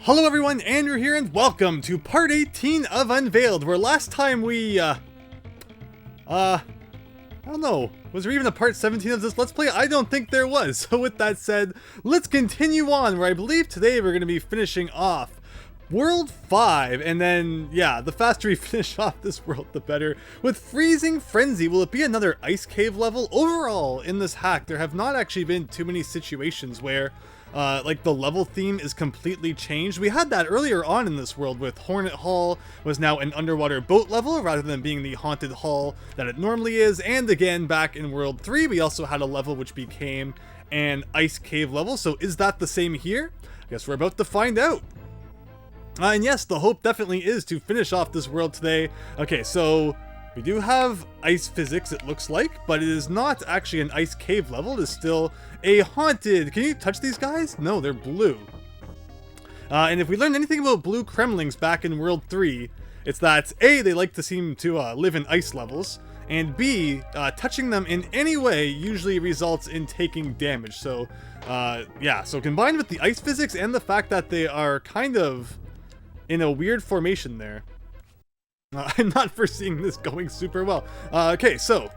Hello everyone, Andrew here, and welcome to part 18 of Unveiled, where last time we, I don't know, was there even a part 17 of this Let's Play? I don't think there was. So with that said, let's continue on, where I believe today we're going to be finishing off World 5, and then, yeah, the faster we finish off this world, the better. With Freezing Frenzy, will it be another ice cave level? Overall, in this hack, there have not actually been too many situations where like the level theme is completely changed. We had that earlier on in this world with Hornet Hall was now an underwater boat level rather than being the haunted hall that it normally is. And again, back in World 3, we also had a level which became an ice cave level. So is that the same here? I guess we're about to find out. And yes, the hope definitely is to finish off this world today. Okay, so we do have ice physics, it looks like, but it is not actually an ice cave level. It is still a haunted... Can you touch these guys? No, they're blue. And if we learned anything about blue Kremlings back in World 3, it's that A, they like to seem to live in ice levels, and B, touching them in any way usually results in taking damage. So, yeah, so combined with the ice physics and the fact that they are kind of in a weird formation there, I'm not foreseeing this going super well. Okay, so,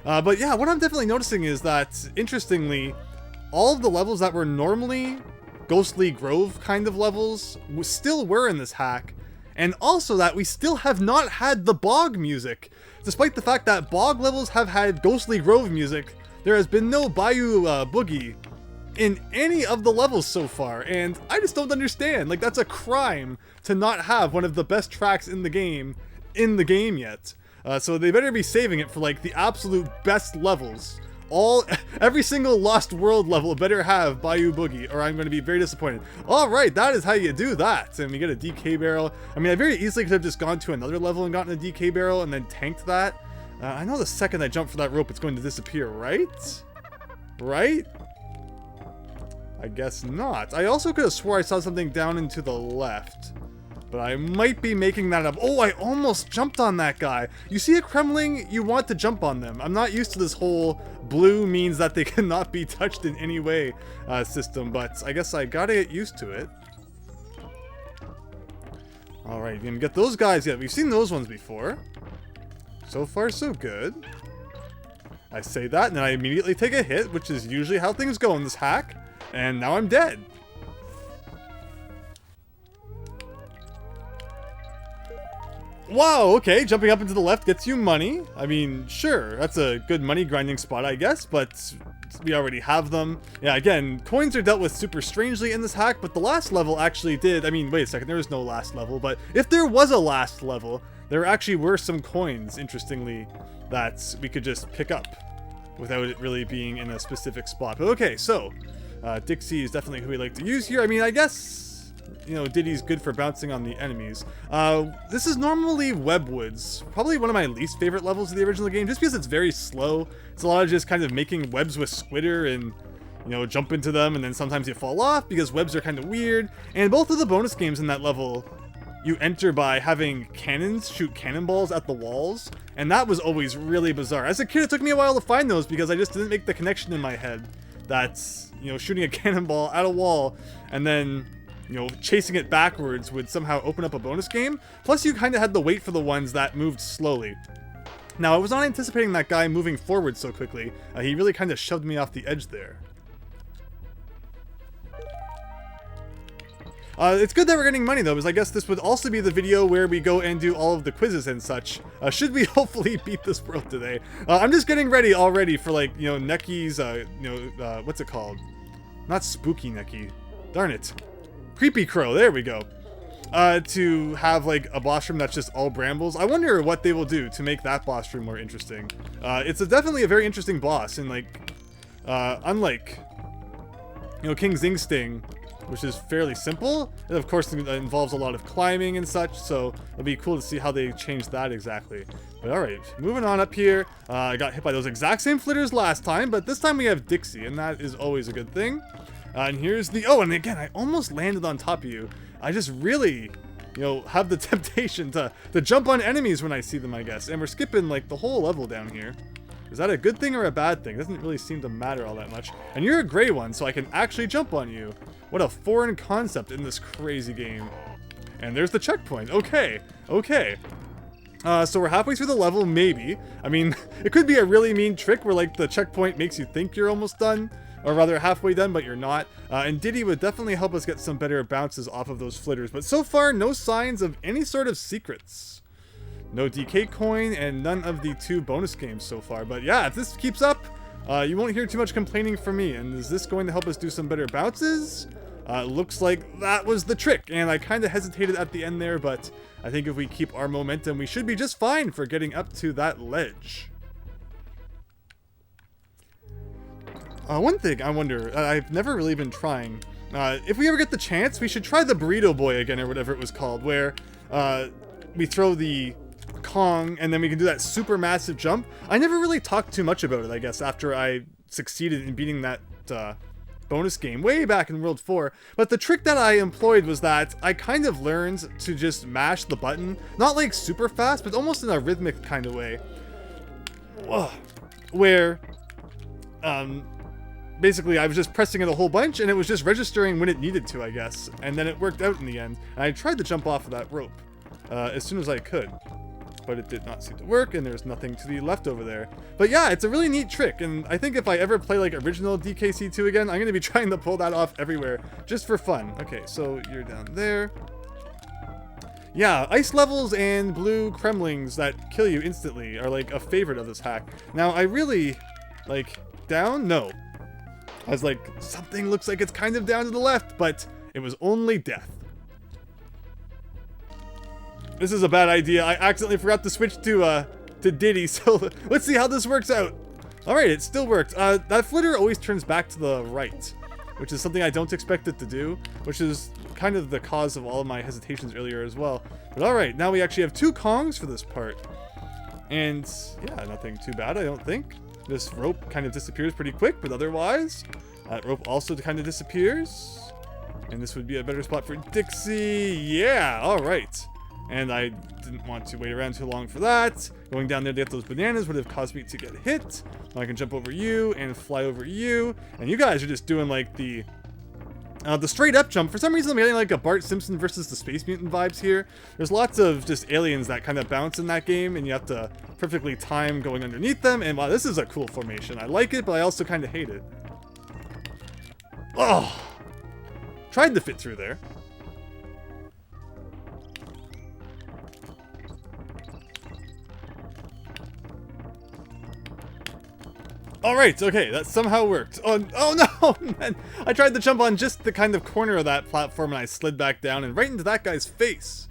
but yeah, what I'm definitely noticing is that, interestingly, all of the levels that were normally Ghostly Grove kind of levels still were in this hack, and also that we still have not had the bog music. Despite the fact that bog levels have had Ghostly Grove music, there has been no Bayou Boogie in any of the levels so far, and I just don't understand. Like, that's a crime to not have one of the best tracks in the game yet. So they better be saving it for like the absolute best levels. Every single Lost World level better have Bayou Boogie, or I'm going to be very disappointed. Alright, that is how you do that. And we get a DK barrel. I mean, I very easily could have just gone to another level and gotten a DK barrel and then tanked that. I know the second I jump for that rope it's going to disappear, right? Right? I guess not. I also could have swore I saw something down and to the left, but I might be making that up. Oh, I almost jumped on that guy. You see a Kremling, you want to jump on them. I'm not used to this whole blue means that they cannot be touched in any way system, but I guess I gotta get used to it. Alright, you gonna get those guys yet? We've seen those ones before. So far, so good. I say that, and then I immediately take a hit, which is usually how things go in this hack, and now I'm dead. Wow, okay, jumping up into the left gets you money. I mean, sure, that's a good money grinding spot, I guess, but we already have them. Yeah, again, coins are dealt with super strangely in this hack, but the last level actually did... I mean, wait a second, there was no last level, but if there was a last level, there actually were some coins, interestingly, that we could just pick up without it really being in a specific spot. But okay, so, Dixie is definitely who we like to use here. I mean, I guess... you know, Diddy's good for bouncing on the enemies. This is normally Webwoods, probably one of my least favorite levels of the original game, just because it's very slow. It's a lot of just kind of making webs with Squitter and, you know, jump into them, and then sometimes you fall off because webs are kind of weird. And both of the bonus games in that level, you enter by having cannons shoot cannonballs at the walls, and that was always really bizarre. As a kid, it took me a while to find those because I just didn't make the connection in my head that, you know, shooting a cannonball at a wall and then, you know, chasing it backwards would somehow open up a bonus game. Plus, you kind of had to wait for the ones that moved slowly. Now, I was not anticipating that guy moving forward so quickly. He really kind of shoved me off the edge there. It's good that we're getting money, though, because I guess this would also be the video where we go and do all of the quizzes and such. Should we hopefully beat this world today? I'm just getting ready already for, like, you know, Necky's, what's it called? Not Spooky Necky. Darn it. Creepy Krow, there we go. To have like a boss room that's just all brambles. I wonder what they will do to make that boss room more interesting. It's definitely a very interesting boss, and like, unlike, you know, King Zing Sting, which is fairly simple, and of course it involves a lot of climbing and such, so it'll be cool to see how they change that exactly. But alright, moving on up here. I got hit by those exact same flitters last time, but this time we have Dixie, and that is always a good thing. And here's the... Oh, and again, I almost landed on top of you. I just really, you know, have the temptation to jump on enemies when I see them, I guess. And we're skipping, like, the whole level down here. Is that a good thing or a bad thing? It doesn't really seem to matter all that much. And you're a gray one, so I can actually jump on you. What a foreign concept in this crazy game. And there's the checkpoint. Okay, okay. So we're halfway through the level, maybe. I mean, it could be a really mean trick where, like, the checkpoint makes you think you're almost done. Or rather, halfway done, but you're not. And Diddy would definitely help us get some better bounces off of those flitters. But so far, no signs of any sort of secrets. No DK coin, and none of the 2 bonus games so far. But yeah, if this keeps up, you won't hear too much complaining from me. And is this going to help us do some better bounces? Looks like that was the trick. And I kind of hesitated at the end there, but I think if we keep our momentum, we should be just fine for getting up to that ledge. One thing I wonder, I've never really been trying. If we ever get the chance, we should try the Burrito Boy again, or whatever it was called, where we throw the Kong, and then we can do that super massive jump. I never really talked too much about it, I guess, after I succeeded in beating that bonus game way back in World 4. But the trick that I employed was that I kind of learned to just mash the button, not like super fast, but almost in a rhythmic kind of way. Where, basically I was just pressing it a whole bunch, and it was just registering when it needed to, I guess. And then it worked out in the end. And I tried to jump off of that rope as soon as I could. But it did not seem to work, and there's nothing to the left over there. But yeah, it's a really neat trick, and I think if I ever play like original DKC2 again, I'm going to be trying to pull that off everywhere, just for fun. Okay, so you're down there. Yeah, ice levels and blue Kremlings that kill you instantly are like a favorite of this hack. Now, I really, like, down? No. I was like, something looks like it's kind of down to the left, but it was only death. This is a bad idea. I accidentally forgot to switch to Diddy, so let's see how this works out. Alright, it still worked. That flitter always turns back to the right, which is something I don't expect it to do, which is kind of the cause of all of my hesitations earlier as well. But alright, now we actually have 2 Kongs for this part. And yeah, nothing too bad, I don't think. This rope kind of disappears pretty quick, but otherwise, that rope also kind of disappears. And this would be a better spot for Dixie. Yeah, alright. And I didn't want to wait around too long for that. Going down there to get those bananas would have caused me to get hit. Now I can jump over you and fly over you. And you guys are just doing like the straight up jump. For some reason I'm getting like a Bart Simpson versus the Space Mutant vibes here. There's lots of just aliens that kind of bounce in that game, and you have to perfectly time going underneath them. And wow, this is a cool formation. I like it, but I also kind of hate it. Oh! Tried to fit through there. Alright, okay, that somehow worked. Oh no, man. I tried to jump on just the kind of corner of that platform, and I slid back down and right into that guy's face.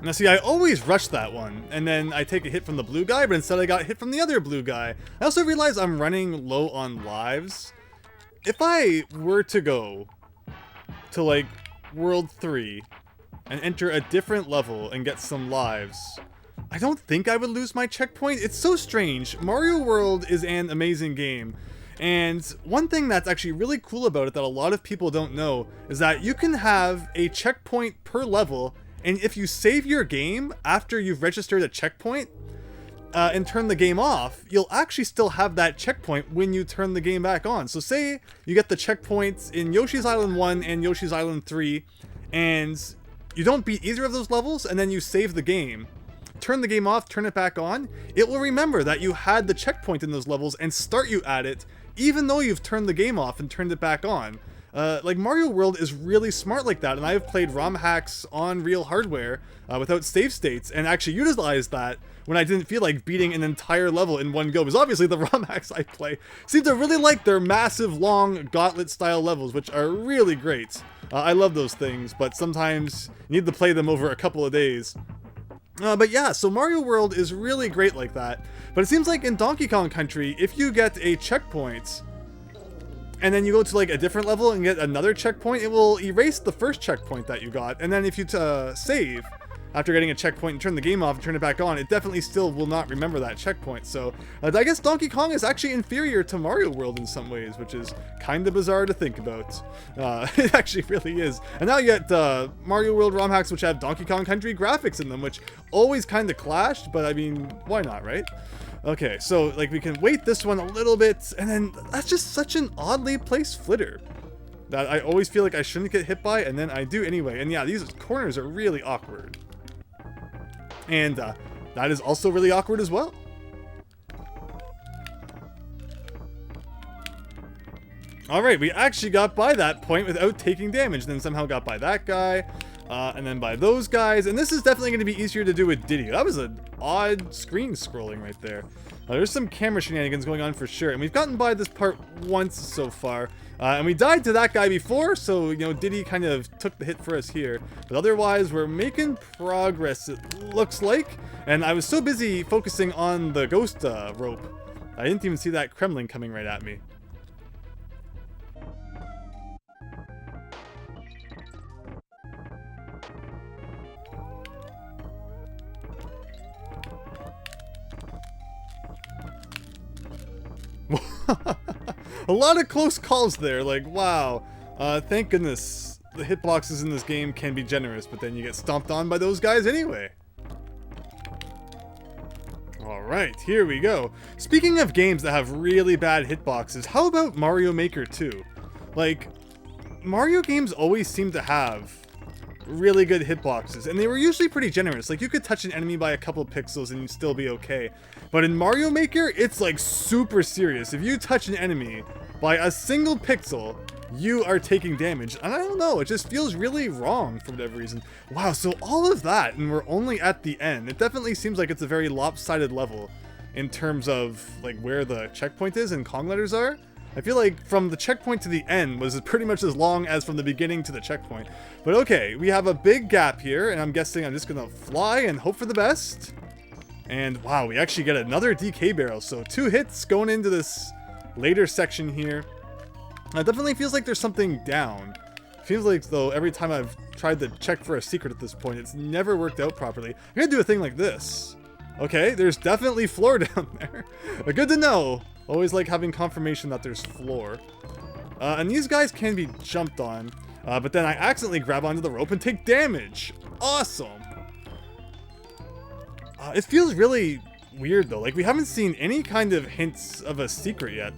Now see, I always rush that one, and then I take a hit from the blue guy, but instead I got hit from the other blue guy. I also realized I'm running low on lives. If I were to go to, like, World 3 and enter a different level and get some lives, I don't think I would lose my checkpoint. It's so strange. Mario World is an amazing game. And one thing that's actually really cool about it that a lot of people don't know is that you can have a checkpoint per level, and if you save your game after you've registered a checkpoint and turn the game off, you'll actually still have that checkpoint when you turn the game back on. So say you get the checkpoints in Yoshi's Island 1 and Yoshi's Island 3, and you don't beat either of those levels, and then you save the game. Turn the game off, turn it back on, it will remember that you had the checkpoint in those levels and start you at it, even though you've turned the game off and turned it back on. Like, Mario World is really smart like that, and I've played ROM hacks on real hardware without save states, and actually utilized that when I didn't feel like beating an entire level in one go, because obviously the ROM hacks I play seem to really like their massive, long, gauntlet-style levels, which are really great. I love those things, but sometimes you need to play them over a couple of days. But yeah, so Mario World is really great like that. But it seems like in Donkey Kong Country, if you get a checkpoint, and then you go to like a different level and get another checkpoint, it will erase the first checkpoint that you got. And then if you save, after getting a checkpoint and turn the game off and turn it back on, it definitely still will not remember that checkpoint. So I guess Donkey Kong is actually inferior to Mario World in some ways, which is kind of bizarre to think about. It actually really is. And now you get Mario World ROM hacks which have Donkey Kong Country graphics in them, which always kind of clashed, but I mean, why not, right? Okay, so like we can weight this one a little bit, and then that's just such an oddly placed flitter that I always feel like I shouldn't get hit by, and then I do anyway. And yeah, these corners are really awkward. And that is also really awkward as well. Alright, we actually got by that point without taking damage, then somehow got by that guy, and then by those guys, and this is definitely going to be easier to do with Diddy. That was an odd screen scrolling right there. There's some camera shenanigans going on for sure, and we've gotten by this part once so far. And we died to that guy before, so, you know, Diddy kind of took the hit for us here. But otherwise, we're making progress, it looks like. And I was so busy focusing on the ghost rope, I didn't even see that Kremlin coming right at me. A lot of close calls there, like, wow. Thank goodness the hitboxes in this game can be generous, but then you get stomped on by those guys anyway. Alright, here we go. Speaking of games that have really bad hitboxes, how about Mario Maker 2? Like, Mario games always seem to have really good hitboxes, and they were usually pretty generous. Like, you could touch an enemy by a couple of pixels and you'd still be okay. But in Mario Maker, it's like super serious. If you touch an enemy by a single pixel, you are taking damage. And I don't know, it just feels really wrong for whatever reason. Wow, so all of that, and we're only at the end. It definitely seems like it's a very lopsided level in terms of like where the checkpoint is and Kong letters are. I feel like from the checkpoint to the end was pretty much as long as from the beginning to the checkpoint. But okay, we have a big gap here, and I'm guessing I'm just gonna fly and hope for the best. And wow, we actually get another DK barrel, so 2 hits going into this later section here. It definitely feels like there's something down. Feels like, though, every time I've tried to check for a secret at this point, it's never worked out properly. I'm gonna do a thing like this. Okay, there's definitely floor down there. Good to know. Always like having confirmation that there's floor. And these guys can be jumped on, but then I accidentally grab onto the rope and take damage. Awesome. It feels really weird though. Like we haven't seen any kind of hints of a secret yet.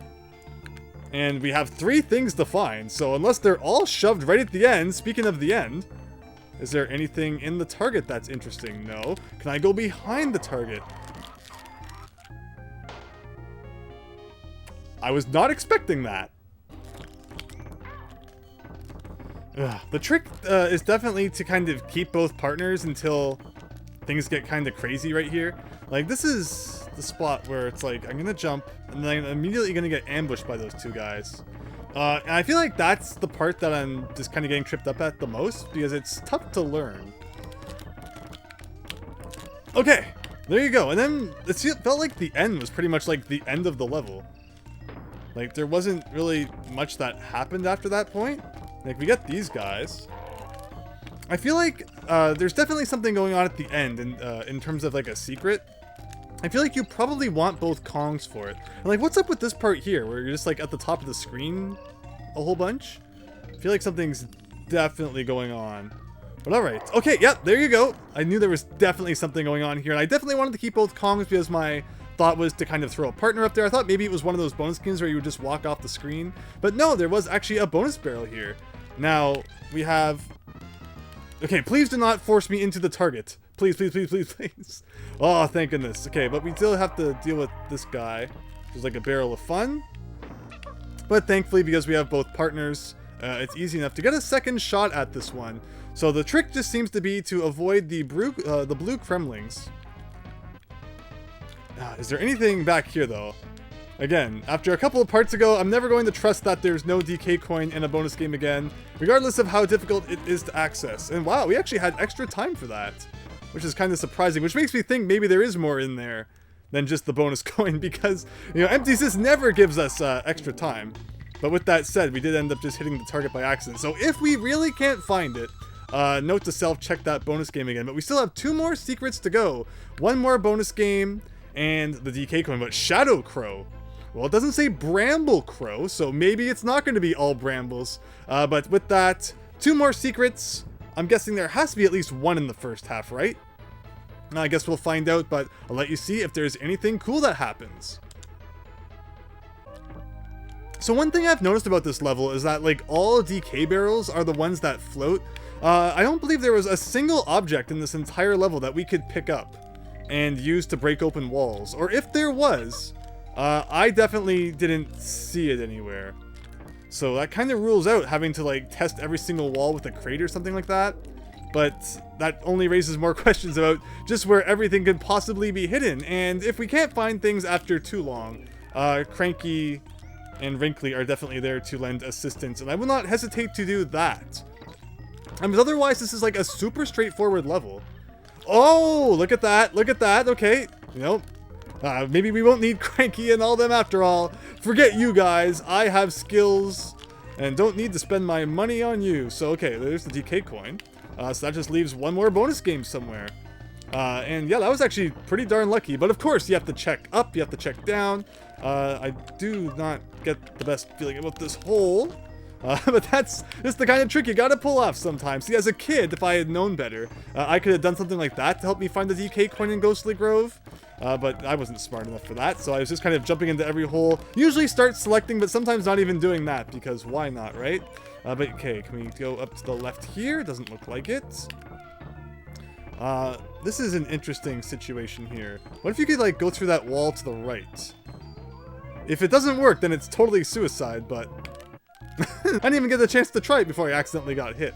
And we have 3 things to find, so unless they're all shoved right at the end, speaking of the end, is there anything in the target that's interesting? No. Can I go behind the target? I was not expecting that. Ugh. The trick is definitely to kind of keep both partners until things get kind of crazy right here. Like, this is the spot where it's like, I'm gonna jump, and then I'm immediately gonna get ambushed by those 2 guys. And I feel like that's the part that I'm just kind of getting tripped up at the most, because it's tough to learn. Okay, there you go. And then it felt like the end was pretty much like the end of the level. Like, there wasn't really much that happened after that point. Like, we got these guys. I feel like there's definitely something going on at the end in terms of, like, a secret. I feel like you probably want both Kongs for it. And, like, what's up with this part here, where you're just, like, at the top of the screen a whole bunch? I feel like something's definitely going on. But alright. Okay, yep, there you go. I knew there was definitely something going on here, and I definitely wanted to keep both Kongs because my thought was to kind of throw a partner up there. I thought maybe it was one of those bonus skins where you would just walk off the screen. But no, there was actually a bonus barrel here. Now, we have... Okay, please do not force me into the target. Please, please, please, please, please. Oh, thank goodness. Okay, but we still have to deal with this guy. There's like a barrel of fun. But thankfully, because we have both partners, it's easy enough to get a second shot at this one. So the trick just seems to be to avoid the blue Kremlings. Is there anything back here, though? Again, after a couple of parts ago, I'm never going to trust that there's no DK coin in a bonus game again, regardless of how difficult it is to access. And wow, we actually had extra time for that, which is kind of surprising, which makes me think maybe there is more in there than just the bonus coin, because, you know, Empty Assist never gives us extra time. But with that said, we did end up just hitting the target by accident. So if we really can't find it, Note to self, check that bonus game again. But we still have 2 more secrets to go. 1 more bonus game and the DK coin. But Shadow Krow. Well, it doesn't say Bramble Krow, so maybe it's not going to be all brambles. But with that, 2 more secrets. I'm guessing there has to be at least 1 in the first half, right? I guess we'll find out, but I'll let you see if there's anything cool that happens. So one thing I've noticed about this level is that like all DK barrels are the ones that float. I don't believe there was a single object in this entire level that we could pick up and use to break open walls. Or if there was, I definitely didn't see it anywhere. So that kind of rules out having to like test every single wall with a crate or something like that. But that only raises more questions about just where everything could possibly be hidden. And if we can't find things after too long, Cranky and Wrinkly are definitely there to lend assistance. And I will not hesitate to do that. I mean, otherwise this is like a super straightforward level. Oh, look at that. Look at that. Okay. You know, maybe we won't need Cranky and all them after all. Forget you guys. I have skills and don't need to spend my money on you. So, okay, there's the DK coin. So that just leaves 1 more bonus game somewhere. And yeah, that was actually pretty darn lucky. But of course, you have to check up. You have to check down. I do not get the best feeling about this hole. But that's just the kind of trick you gotta pull off sometimes. See, as a kid, if I had known better, I could have done something like that to help me find the DK coin in Ghostly Grove. But I wasn't smart enough for that, so I was just kind of jumping into every hole. Usually start selecting, but sometimes not even doing that, because why not, right? But okay, can we go up to the left here? Doesn't look like it. This is an interesting situation here. What if you could, like, go through that wall to the right? If it doesn't work, then it's totally suicide, but... I didn't even get the chance to try it before I accidentally got hit.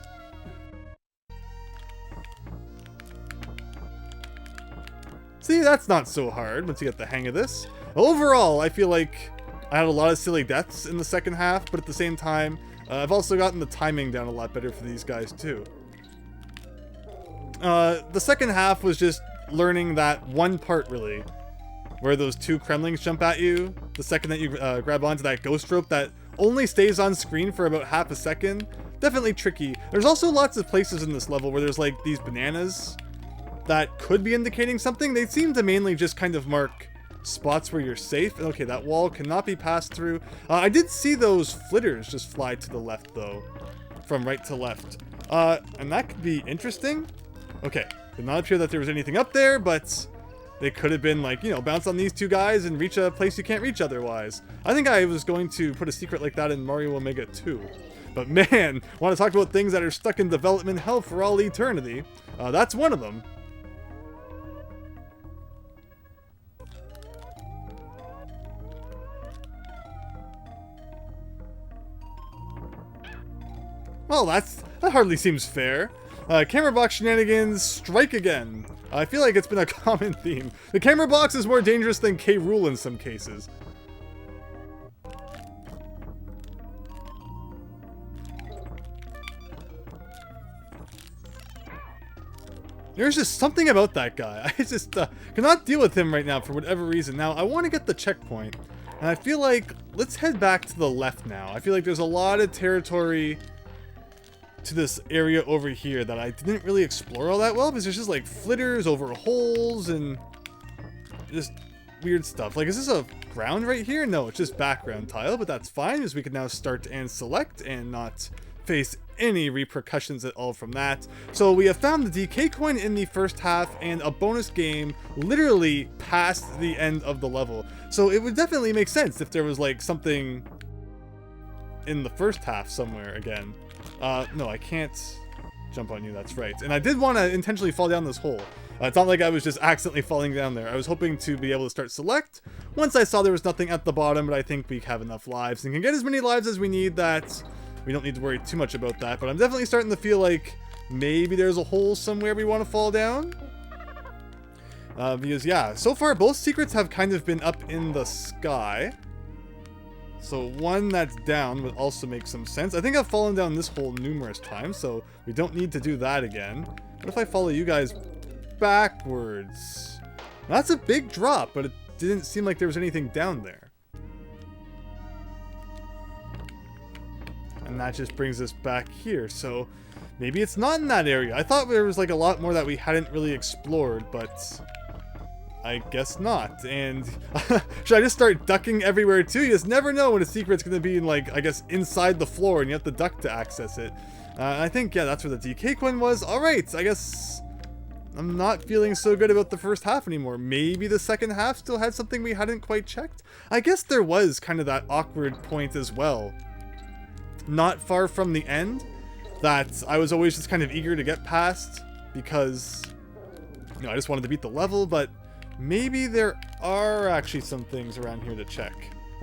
See, that's not so hard once you get the hang of this. Overall, I feel like I had a lot of silly deaths in the second half, but at the same time, I've also gotten the timing down a lot better for these guys too. The second half was just learning that one part really, where those 2 Kremlings jump at you, the second that you grab onto that ghost rope that only stays on screen for about half a second. Definitely tricky. There's also lots of places in this level where there's like these bananas that could be indicating something. They seem to mainly just kind of mark spots where you're safe. Okay, that wall cannot be passed through. I did see those flitters just fly to the left though, from right to left. And that could be interesting. Okay, did not appear that there was anything up there, but they could have been like, you know, bounce on these 2 guys and reach a place you can't reach otherwise. I think I was going to put a secret like that in Mario Omega 2. But man, want to talk about things that are stuck in development hell for all eternity. That's one of them. Well, that hardly seems fair. Camera box shenanigans strike again. I feel like it's been a common theme. The camera box is more dangerous than K. Rool in some cases. There's just something about that guy. I just cannot deal with him right now for whatever reason. Now, I want to get the checkpoint. And I feel like, let's head back to the left now. I feel like there's a lot of territory to this area over here that I didn't really explore all that well, because there's just like flitters over holes and just weird stuff. Like, is this a ground right here? No, it's just background tile, but that's fine, because we can now start and select and not face any repercussions at all from that. So we have found the DK coin in the first half and a bonus game literally past the end of the level. So it would definitely make sense if there was like something in the first half somewhere again. No, I can't jump on you, that's right. And I did want to intentionally fall down this hole. It's not like I was just accidentally falling down there. I was hoping to be able to start select once I saw there was nothing at the bottom, but I think we have enough lives and can get as many lives as we need that we don't need to worry too much about that. But I'm definitely starting to feel like maybe there's a hole somewhere we want to fall down. Because yeah, so far both secrets have kind of been up in the sky. So one that's down would also make some sense. I think I've fallen down this hole numerous times, so we don't need to do that again. What if I follow you guys backwards? That's a big drop, but it didn't seem like there was anything down there. And that just brings us back here. So maybe it's not in that area. I thought there was like a lot more that we hadn't really explored, but I guess not. And should I just start ducking everywhere too? You just never know when a secret's gonna be in, like, I guess inside the floor and you have to duck to access it. I think, yeah, that's where the DK coin was. Alright, I guess I'm not feeling so good about the first half anymore. Maybe the second half still had something we hadn't quite checked? I guess there was kind of that awkward point as well. Not far from the end, that I was always just kind of eager to get past because, you know, I just wanted to beat the level, but maybe there are actually some things around here to check.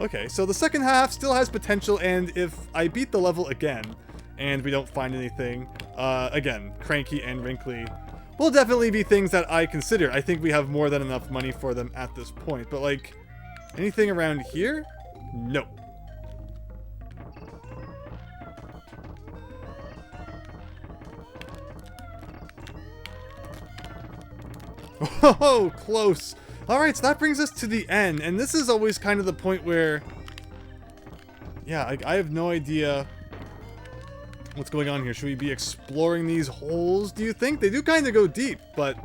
Okay, so the second half still has potential, and if I beat the level again, and we don't find anything, again, cranky and wrinkly, will definitely be things that I consider. I think we have more than enough money for them at this point, but like, anything around here? No. Oh, close. Alright, so that brings us to the end, and this is always kind of the point where, yeah, I have no idea what's going on here. Should we be exploring these holes, do you think? They do kind of go deep, but,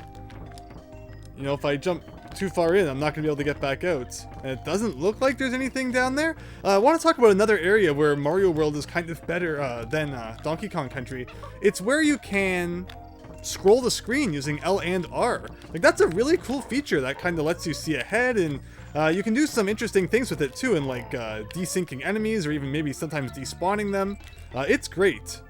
you know, if I jump too far in, I'm not going to be able to get back out. And it doesn't look like there's anything down there. I want to talk about another area where Mario World is kind of better than Donkey Kong Country. It's where you can scroll the screen using L and R. Like, that's a really cool feature that kind of lets you see ahead, and you can do some interesting things with it too, in like desyncing enemies or even maybe sometimes despawning them. It's great.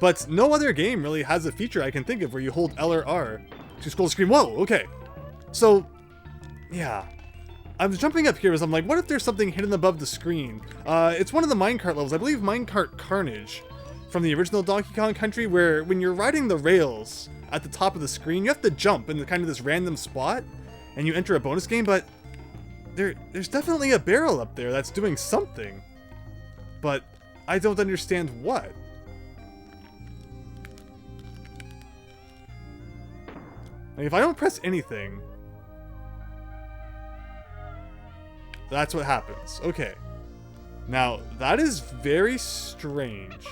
But no other game really has a feature I can think of where you hold L or R to scroll the screen. Whoa, okay. So, yeah. I was jumping up here as I'm like, what if there's something hidden above the screen? It's one of the minecart levels, I believe Minecart Carnage, from the original Donkey Kong Country, where when you're riding the rails at the top of the screen, you have to jump in kind of this random spot, and you enter a bonus game, but there's definitely a barrel up there that's doing something. But I don't understand what. Like, if I don't press anything, that's what happens. Okay. Now, that is very strange.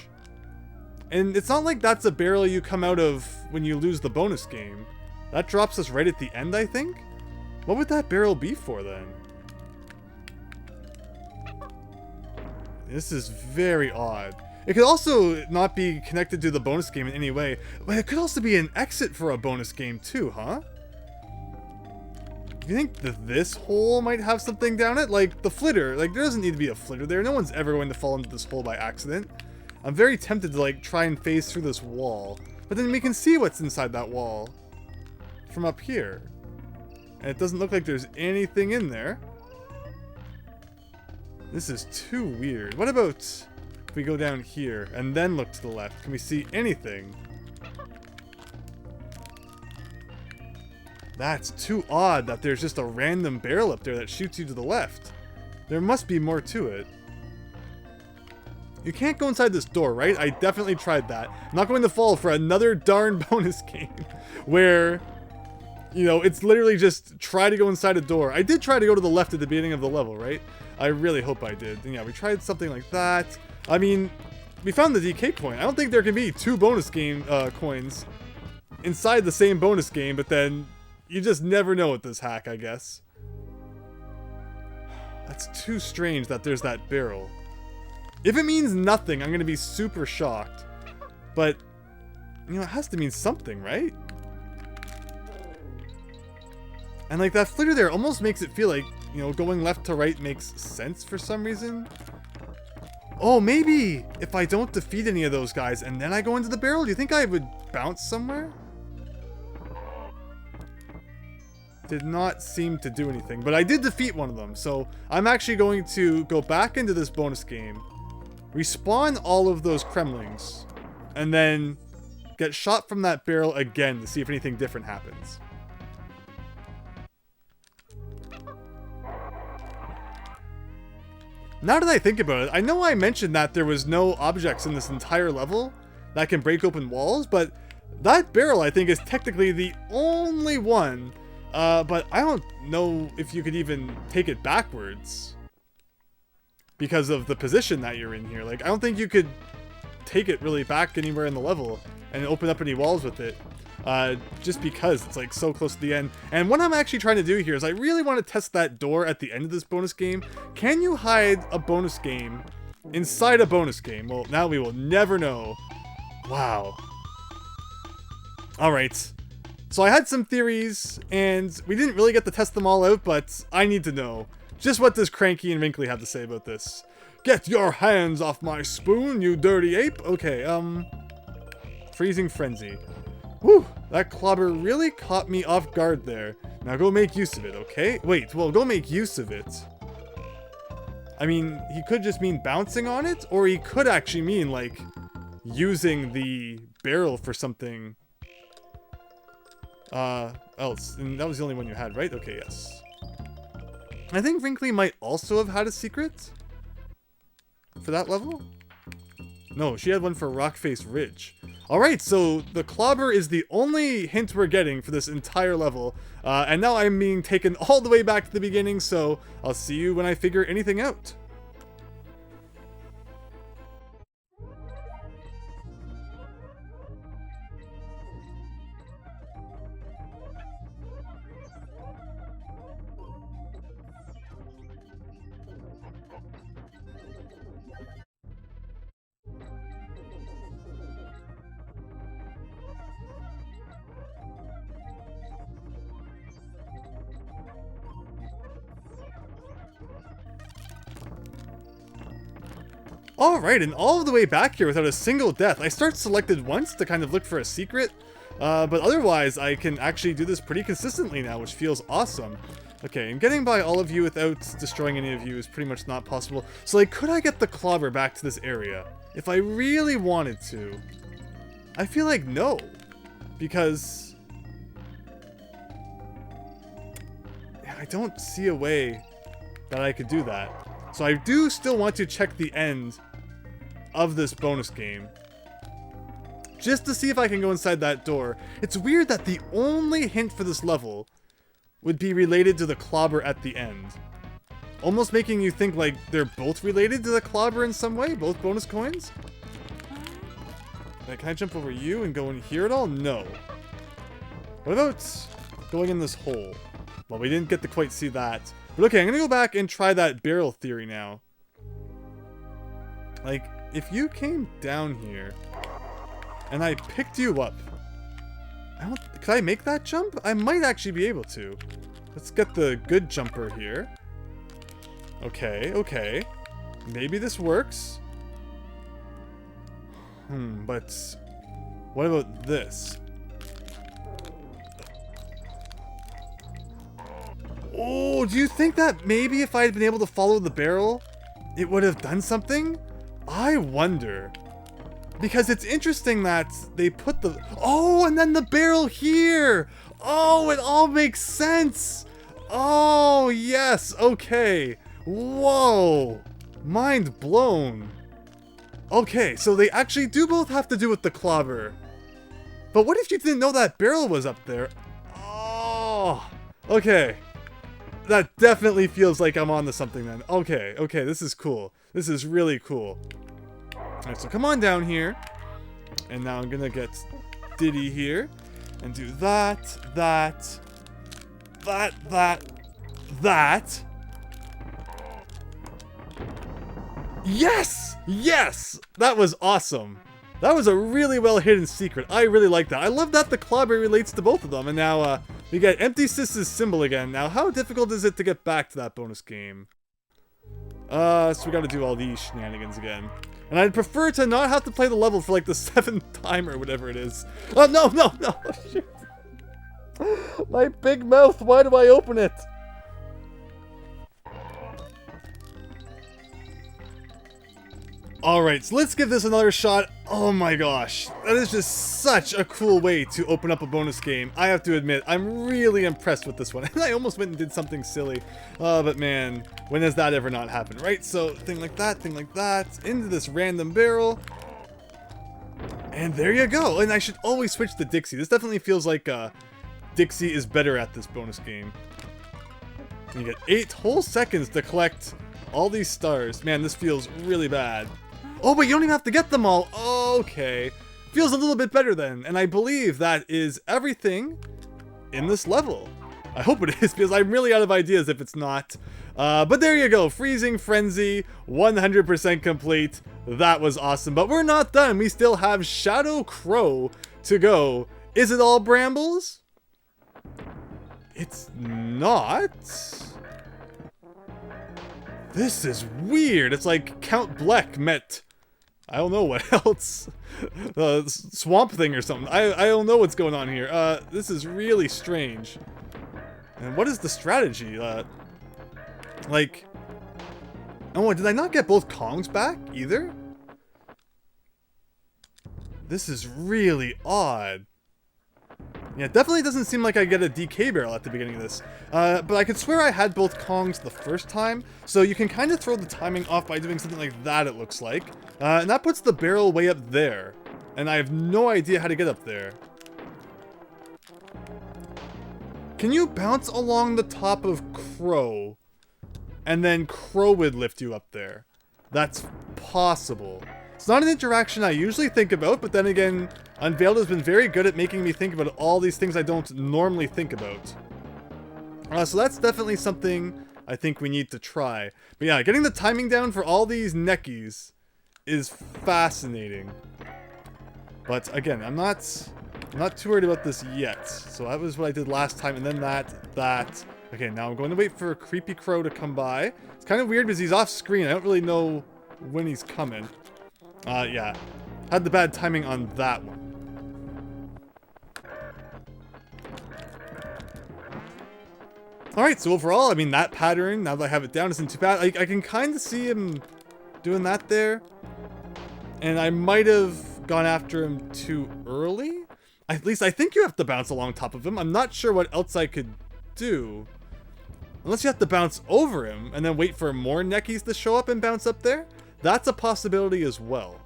And it's not like that's a barrel you come out of when you lose the bonus game. That drops us right at the end, I think? What would that barrel be for, then? This is very odd. It could also not be connected to the bonus game in any way, but it could also be an exit for a bonus game too, huh? Do you think that this hole might have something down it? Like, the flitter. Like, there doesn't need to be a flitter there. No one's ever going to fall into this hole by accident. I'm very tempted to, like, try and phase through this wall. But then we can see what's inside that wall from up here. And it doesn't look like there's anything in there. This is too weird. What about if we go down here and then look to the left? Can we see anything? That's too odd that there's just a random barrel up there that shoots you to the left. There must be more to it. You can't go inside this door, right? I definitely tried that. I'm not going to fall for another darn bonus game where, you know, it's literally just try to go inside a door. I did try to go to the left at the beginning of the level, right? I really hope I did. And yeah, we tried something like that. I mean, we found the DK coin. I don't think there can be two bonus game coins inside the same bonus game, but then you just never know with this hack, I guess. That's too strange that there's that barrel. If it means nothing, I'm going to be super shocked. But, you know, it has to mean something, right? And like that flitter there almost makes it feel like, you know, going left to right makes sense for some reason. Oh, maybe if I don't defeat any of those guys and then I go into the barrel, do you think I would bounce somewhere? Did not seem to do anything, but I did defeat one of them. So I'm actually going to go back into this bonus game, respawn all of those Kremlings, and then get shot from that barrel again to see if anything different happens. Now that I think about it, I know I mentioned that there was no objects in this entire level that can break open walls, but that barrel I think is technically the only one, but I don't know if you could even take it backwards because of the position that you're in here. Like, I don't think you could take it really back anywhere in the level and open up any walls with it. Just because it's like so close to the end. And what I'm actually trying to do here is I really want to test that door at the end of this bonus game. Can you hide a bonus game inside a bonus game? Well, now we will never know. Wow. Alright. So I had some theories, and we didn't really get to test them all out, but I need to know. Just what does Cranky and Wrinkly have to say about this? Get your hands off my spoon, you dirty ape! Okay, Freezing Frenzy. Whew, that clobber really caught me off guard there. Now go make use of it, okay? Wait, well, go make use of it. I mean, he could just mean bouncing on it, or he could actually mean, like, using the barrel for something else. And that was the only one you had, right? Okay, yes. I think Wrinkly might also have had a secret for that level. No, she had one for Rockface Ridge. Alright, so the clobber is the only hint we're getting for this entire level. And now I'm being taken all the way back to the beginning, so I'll see you when I figure anything out. Alright, and all the way back here without a single death. I start selected once to kind of look for a secret, but otherwise I can actually do this pretty consistently now, which feels awesome. Okay, and getting by all of you without destroying any of you is pretty much not possible. So, like, could I get the clobber back to this area? If I really wanted to. I feel like no. Because I don't see a way that I could do that. So I do still want to check the end of this bonus game, just to see if I can go inside that door. It's weird that the only hint for this level would be related to the clobber at the end. Almost making you think like they're both related to the clobber in some way, both bonus coins? Like, can I jump over you and go in here at all? No. What about going in this hole? Well, we didn't get to quite see that. But okay, I'm gonna go back and try that barrel theory now. Like, if you came down here and I picked you up, could I make that jump? I might actually be able to. Let's get the good jumper here. Okay, okay. Maybe this works. But what about this? Oh, do you think that maybe if I had been able to follow the barrel, it would have done something? I wonder. Because it's interesting that they put the... Oh, and then the barrel here! Oh, it all makes sense! Oh, yes, okay. Whoa! Mind blown. Okay, so they actually do both have to do with the clobber. But what if you didn't know that barrel was up there? Oh, okay. That definitely feels like I'm onto something then. Okay, okay, this is cool. This is really cool. Alright, so come on down here. And now I'm gonna get Diddy here. And do that. Yes! Yes! That was awesome. That was a really well hidden secret. I really like that. I love that the clobber relates to both of them. And now, we get Empty Sis's symbol again. Now, how difficult is it to get back to that bonus game? So we gotta do all these shenanigans again. And I'd prefer to not have to play the level for like the 7th time or whatever it is. Oh, no, no, no! Shoot. My big mouth, why do I open it? Alright, so let's give this another shot. Oh my gosh, that is just such a cool way to open up a bonus game. I have to admit, I'm really impressed with this one. And I almost went and did something silly. But man, when has that ever not happened, right? So, thing like that, into this random barrel. And there you go. And I should always switch to Dixie. This definitely feels like Dixie is better at this bonus game. And you get 8 whole seconds to collect all these stars. Man, this feels really bad. Oh, but you don't even have to get them all. Okay. Feels a little bit better then. And I believe that is everything in this level. I hope it is, because I'm really out of ideas if it's not. But there you go. Freezing Frenzy, 100% complete. That was awesome. But we're not done. We still have Shadow Krow to go. Is it all brambles? It's not. This is weird. It's like Count Bleck met... I don't know what else. Swamp Thing or something. I don't know what's going on here. This is really strange. And what is the strategy? Like... Oh, did I not get both Kongs back either? This is really odd. Yeah, it definitely doesn't seem like I get a DK barrel at the beginning of this. But I could swear I had both Kongs the first time, so you can kind of throw the timing off by doing something like that, it looks like. And that puts the barrel way up there. And I have no idea how to get up there. Can you bounce along the top of Krow? And then Krow would lift you up there. That's possible. It's not an interaction I usually think about, but then again, Unveiled has been very good at making me think about all these things I don't normally think about. So that's definitely something I think we need to try. But yeah, getting the timing down for all these neckies is fascinating. But again, I'm not too worried about this yet. So that was what I did last time, and then that. Okay, now I'm going to wait for Creepy Krow to come by. It's kind of weird because he's off screen. I don't really know when he's coming. Yeah. Had the bad timing on that one. Alright, so overall, I mean, that pattern, now that I have it down, isn't too bad. I can kind of see him doing that there. And I might have gone after him too early. At least I think you have to bounce along top of him. I'm not sure what else I could do. Unless you have to bounce over him and then wait for more neckies to show up and bounce up there. That's a possibility as well.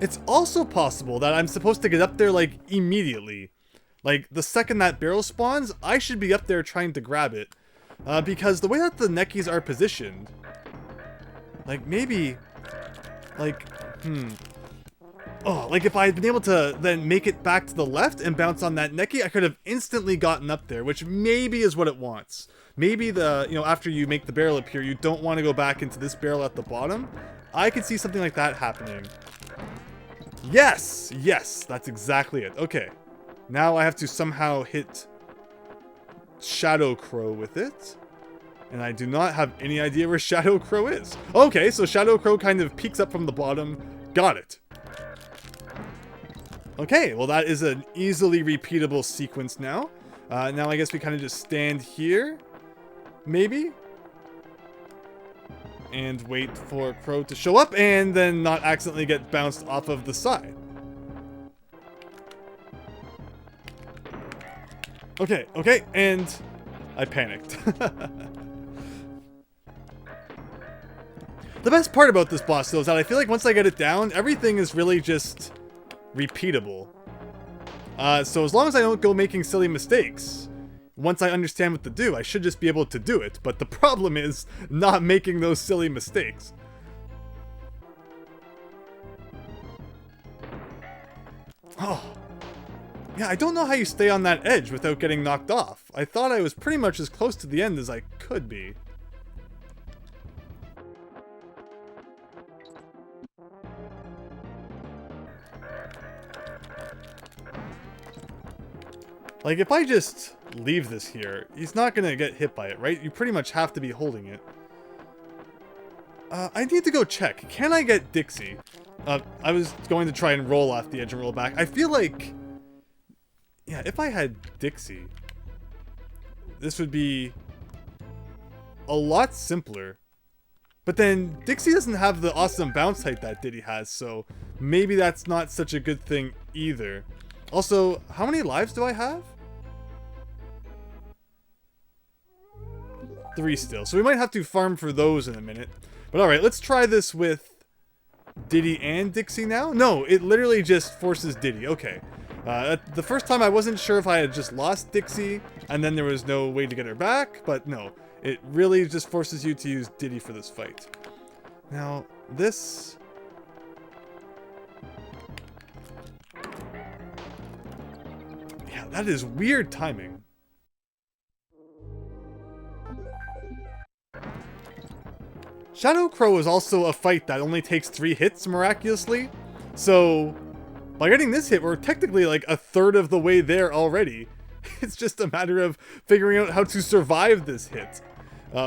It's also possible that I'm supposed to get up there, like, immediately. Like, the second that barrel spawns, I should be up there trying to grab it. Because the way that the neckies are positioned... Like, maybe... Like, Oh, like if I had been able to then make it back to the left and bounce on that necky, I could have instantly gotten up there, which maybe is what it wants. Maybe after you make the barrel appear, you don't want to go back into this barrel at the bottom. I could see something like that happening. Yes! Yes, that's exactly it. Okay. Now I have to somehow hit Shadow Krow with it. And I do not have any idea where Shadow Krow is. Okay, so Shadow Krow kind of peeks up from the bottom. Got it. Okay, well that is an easily repeatable sequence now. Now I guess we kind of just stand here. Maybe. And wait for Krow to show up and then not accidentally get bounced off of the side. Okay, and I panicked. The best part about this boss, though, is that I feel like once I get it down, everything is really just repeatable. So as long as I don't go making silly mistakes, once I understand what to do, I should just be able to do it. But the problem is not making those silly mistakes. Oh. Yeah, I don't know how you stay on that edge without getting knocked off. I thought I was pretty much as close to the end as I could be. Like, if I just leave this here, he's not gonna get hit by it, right? You pretty much have to be holding it. I need to go check. Can I get Dixie? I was going to try and roll off the edge and roll back. I feel like... Yeah, if I had Dixie, this would be a lot simpler. But then Dixie doesn't have the awesome bounce height that Diddy has, so maybe that's not such a good thing either. Also, how many lives do I have? 3 still, so we might have to farm for those in a minute. But alright, let's try this with Diddy and Dixie now. No, it literally just forces Diddy. Okay. The first time I wasn't sure if I had just lost Dixie, and then there was no way to get her back, but no. It really just forces you to use Diddy for this fight. Now, this... yeah, that is weird timing. Shadow Krow is also a fight that only takes 3 hits, miraculously. So, by getting this hit, we're technically like a third of the way there already. It's just a matter of figuring out how to survive this hit,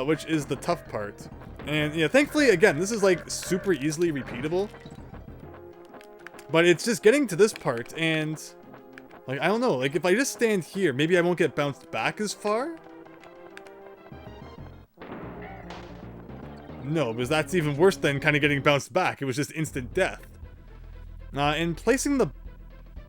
which is the tough part. And yeah, thankfully, again, this is like super easily repeatable. But it's just getting to this part, and like, I don't know, like if I just stand here, maybe I won't get bounced back as far? No, because that's even worse than kind of getting bounced back. It was just instant death. And placing the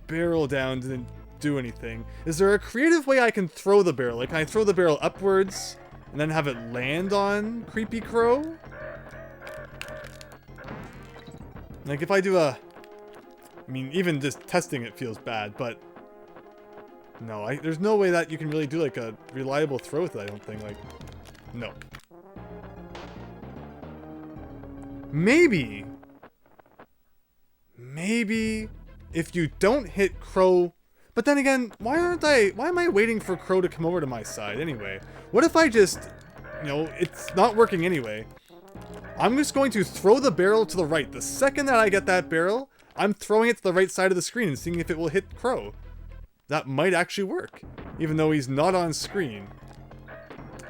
barrel down didn't do anything. Is there a creative way I can throw the barrel? Like, can I throw the barrel upwards and then have it land on Creepy Krow? Like, if I do a... I mean, even just testing it feels bad, but... no, there's no way that you can really do, like, a reliable throw with it, I don't think. Like, no. Maybe if you don't hit Krow, but then again, why am I waiting for Krow to come over to my side anyway? What if I just, you know, it's not working anyway. I'm just going to throw the barrel to the right. The second that I get that barrel, I'm throwing it to the right side of the screen and seeing if it will hit Krow. That might actually work, even though he's not on screen.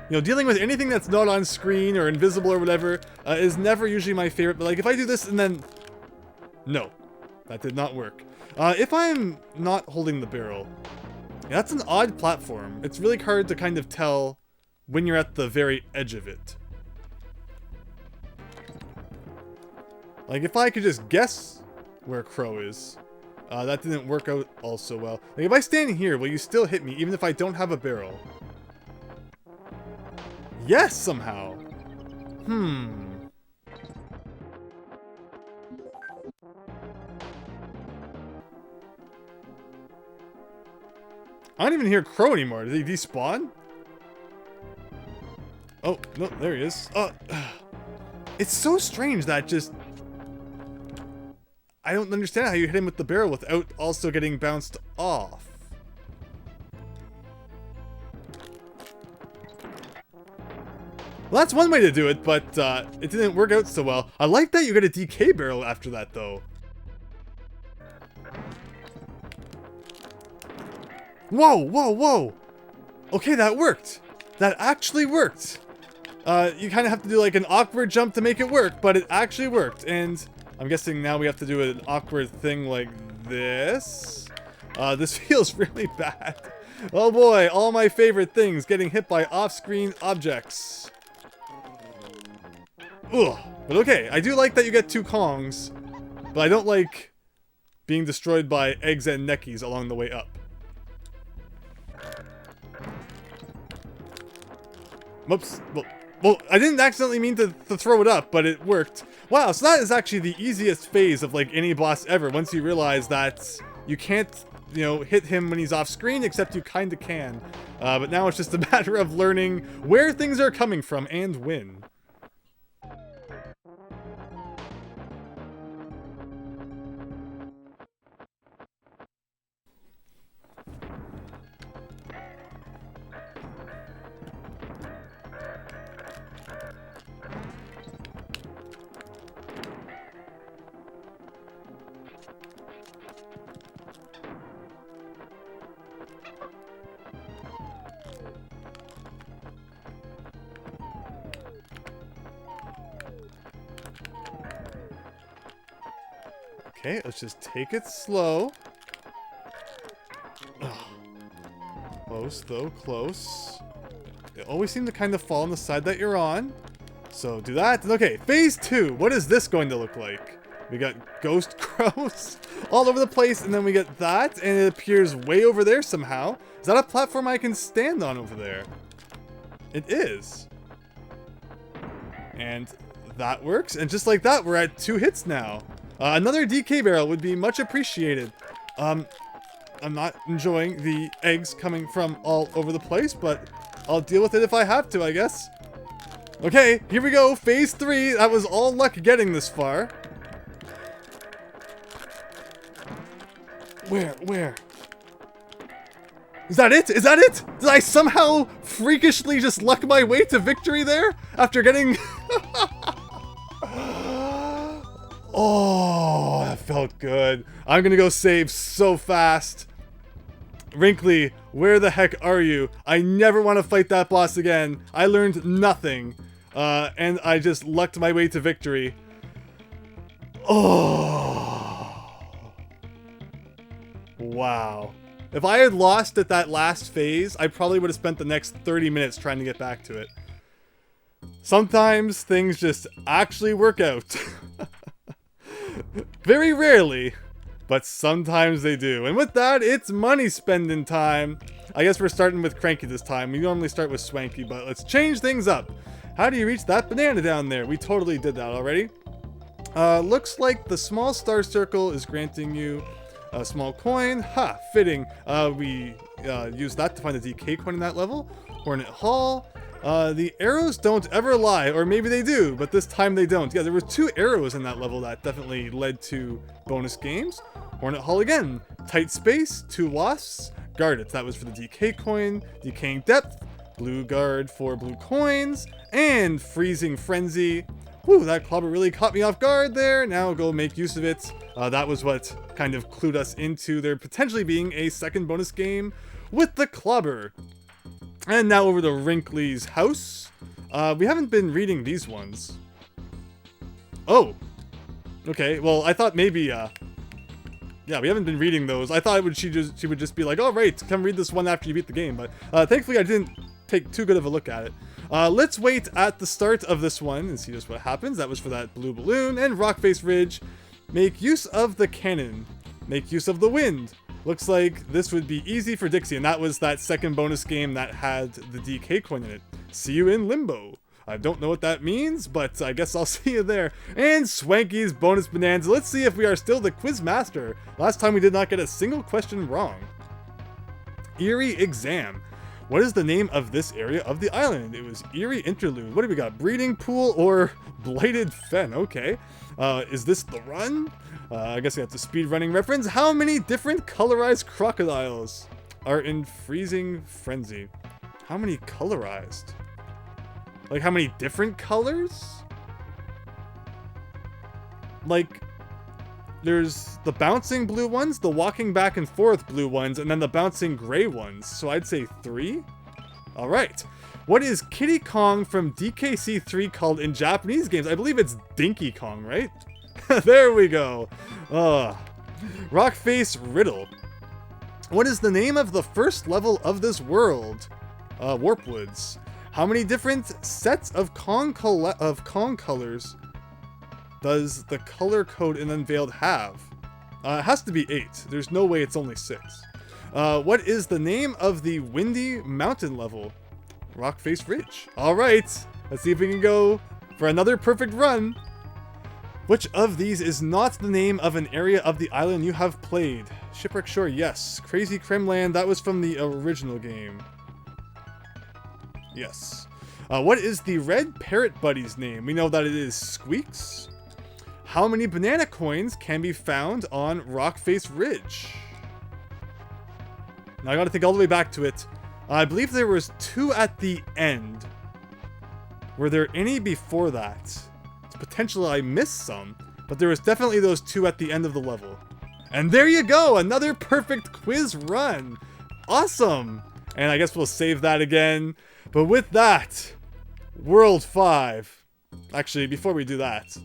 You know, dealing with anything that's not on screen or invisible or whatever is never usually my favorite. But like, if I do this and then... no, that did not work. If I'm not holding the barrel, that's an odd platform. It's really hard to kind of tell when you're at the very edge of it. Like, if I could just guess where Krow is, that didn't work out all so well. Like, if I stand here, will you still hit me even if I don't have a barrel? Yes, somehow. I don't even hear Krow anymore. Did he despawn? Oh, no, there he is. It's so strange that just... I don't understand how you hit him with the barrel without also getting bounced off. Well, that's one way to do it, but it didn't work out so well. I like that you get a DK barrel after that, though. Whoa, whoa, whoa! Okay, that worked. That actually worked. You kind of have to do like an awkward jump to make it work, but it actually worked. And I'm guessing now we have to do an awkward thing like this. This feels really bad. Oh boy, all my favorite things getting hit by off-screen objects. Ugh. But okay, I do like that you get 2 Kongs, but I don't like being destroyed by eggs and neckies along the way up. Whoops. Well, I didn't accidentally mean to throw it up, but it worked. Wow, so that is actually the easiest phase of like any boss ever, once you realize that you can't, you know, hit him when he's off screen, except you kinda can. But now it's just a matter of learning where things are coming from and when. Okay, let's just take it slow. Ugh. Close, though, close. They always seem to kind of fall on the side that you're on. So do that. Okay, phase 2. What is this going to look like? We got ghost crows all over the place, and then we get that, and it appears way over there somehow. Is that a platform I can stand on over there? It is. And that works, and just like that, we're at 2 hits now. Another DK barrel would be much appreciated. I'm not enjoying the eggs coming from all over the place, but I'll deal with it if I have to, I guess. Okay, here we go. Phase 3. That was all luck getting this far. Where? Is that it? Is that it? Did I somehow freakishly just luck my way to victory there? After getting... Oh, that felt good. I'm gonna go save so fast. Wrinkly, where the heck are you? I never want to fight that boss again. I learned nothing. And I just lucked my way to victory. Oh. Wow. If I had lost at that last phase, I probably would have spent the next 30 minutes trying to get back to it. Sometimes things just actually work out. Very rarely, but sometimes they do. And with that, it's money spending time. I guess we're starting with Cranky this time. We normally start with Swanky, but let's change things up. How do you reach that banana down there? We totally did that already. Looks like the small star circle is granting you a small coin. Ha, fitting. We use that to find the DK coin in that level. Hornet Hall. The arrows don't ever lie, or maybe they do, but this time they don't. Yeah, there were 2 arrows in that level that definitely led to bonus games. Hornet Hall again. Tight space, 2 wasps. Guard it. That was for the DK coin. Decaying depth. Blue guard for blue coins. And freezing frenzy. Whew, that clobber really caught me off guard there. Now go make use of it. That was what kind of clued us into there potentially being a second bonus game with the clobber. And now over to Wrinkly's house. We haven't been reading these ones. Oh. Okay, well, I thought maybe, yeah, we haven't been reading those. I thought she would just be like, all right, come read this one after you beat the game. But thankfully, I didn't take too good of a look at it. Let's wait at the start of this one and see just what happens. That was for that blue balloon and Rockface Ridge. Make use of the cannon. Make use of the wind. Looks like this would be easy for Dixie, and that was that second bonus game that had the DK coin in it. See you in Limbo. I don't know what that means, but I guess I'll see you there. And Swanky's bonus bonanza. Let's see if we are still the quiz master. Last time we did not get a single question wrong. Eerie exam. What is the name of this area of the island? It was Eerie Interlude. What do we got? Breeding pool or blighted fen? Okay. Is this the run? I guess we have to speed running reference. How many different colorized crocodiles are in freezing frenzy? How many colorized? Like how many different colors? Like there's the bouncing blue ones, the walking back and forth blue ones, and then the bouncing gray ones. So I'd say 3. All right. What is Kitty Kong from DKC3 called in Japanese games? I believe it's Dinky Kong, right? There we go. Rockface Riddle. What is the name of the first level of this world? Warpwoods. How many different sets of Kong colors does the color code in Unveiled have? It has to be 8. There's no way it's only 6. What is the name of the windy mountain level? Rockface Ridge. All right. Let's see if we can go for another perfect run. Which of these is not the name of an area of the island you have played? Shipwreck Shore, yes. Crazy Kremland, that was from the original game. Yes. What is the red parrot buddy's name? We know that it is Squeaks. How many banana coins can be found on Rockface Ridge? Now I gotta think all the way back to it. I believe there was 2 at the end. Were there any before that? Potentially I missed some, but there was definitely those 2 at the end of the level. And there you go, another perfect quiz run. Awesome. And I guess we'll save that again. But with that, World 5. Actually, before we do that,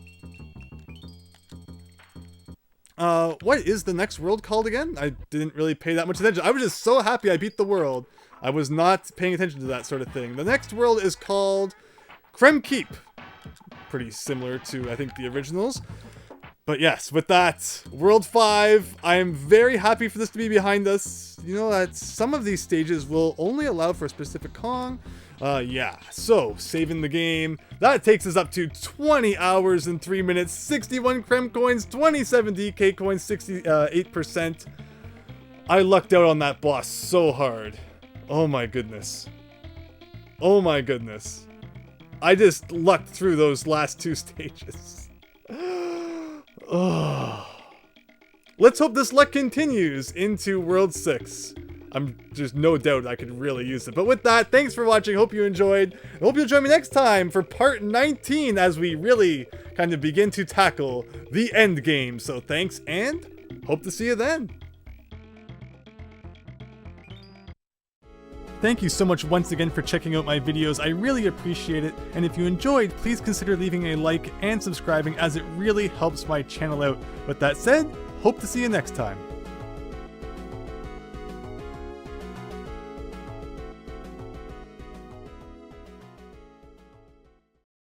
what is the next world called again? I didn't really pay that much attention. I was just so happy I beat the world. I was not paying attention to that sort of thing. The next world is called Krem Keep. Pretty similar to, I think, the originals. But yes, with that, World 5, I am very happy for this to be behind us. You know that some of these stages will only allow for a specific Kong. Yeah, so, saving the game. That takes us up to 20 hours and 3 minutes, 61 Krem coins, 27 DK coins, 68%. I lucked out on that boss so hard. Oh my goodness. Oh my goodness. I just lucked through those last 2 stages. Oh. Let's hope this luck continues into World 6. There's no doubt I could really use it. But with that, thanks for watching. Hope you enjoyed. And hope you'll join me next time for part 19 as we really kind of begin to tackle the end game. So thanks and hope to see you then. Thank you so much once again for checking out my videos. I really appreciate it. And if you enjoyed, please consider leaving a like and subscribing as it really helps my channel out. With that said, hope to see you next time.